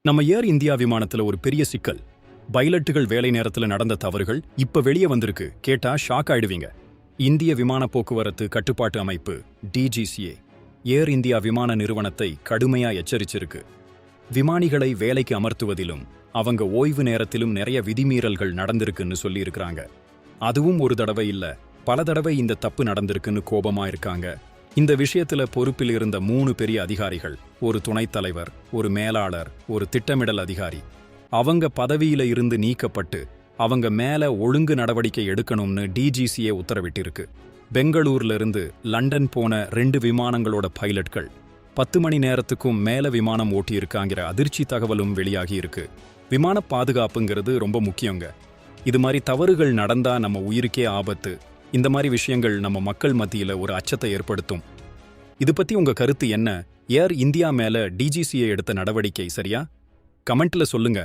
நம்ம ஏர் இந்தியா விமானத்துல ஒரு பெரிய சிக்கல். பைலட்டுகள் வேலை நேரத்துல நடந்த தவறுகள் இப்ப வெளியே வந்திருக்கு. கேட்டா ஷாக் ஆயிடுவீங்க. இந்திய விமான போக்குவரத்து கட்டுப்பாட்டு அமைப்பு DGCA ஏர் இந்தியா விமான நிறுவனத்தை கடுமையா எச்சரிச்சிருக்கு. விமானிகளை வேலைக்கு அமர்த்துவதிலும் அவங்க ஓய்வு நேரத்திலும் நிறைய விதிமீறல்கள் நடந்திருக்குன்னு சொல்லியிருக்கிறாங்க. அதுவும் ஒரு தடவை இல்ல, பல தடவை இந்த தப்பு நடந்திருக்குன்னு கோபமா இருக்காங்க. இந்த விஷயத்துல பொறுப்பில் இருந்த 3 பெரிய அதிகாரிகள், ஒரு துணைத் தலைவர், ஒரு மேலாளர், ஒரு திட்டமிடல் அதிகாரி, அவங்க பதவியில இருந்து நீக்கப்பட்டு அவங்க மேல ஒழுங்கு நடவடிக்கை எடுக்கணும்னு DGCA உத்தரவிட்டிருக்கு. பெங்களூர்ல இருந்து லண்டன் போன 2 விமானங்களோட பைலட்கள் 10 மணி நேரத்துக்கும் மேல விமானம் ஓட்டியிருக்காங்கிற அதிர்ச்சி தகவலும் வெளியாகி இருக்கு. விமான பாதுகாப்புங்கிறது ரொம்ப முக்கியங்க. இது மாதிரி தவறுகள் நடந்தா நம்ம உயிருக்கே ஆபத்து. இந்த மாதிரி விஷயங்கள் நம்ம மக்கள் மத்தியில ஒரு அச்சத்தை ஏற்படுத்தும். இது பத்தி உங்க கருத்து என்ன? ஏர் இந்தியா மேல DGCA எடுத்த நடவடிக்கை சரியா? கமெண்ட்ல சொல்லுங்க.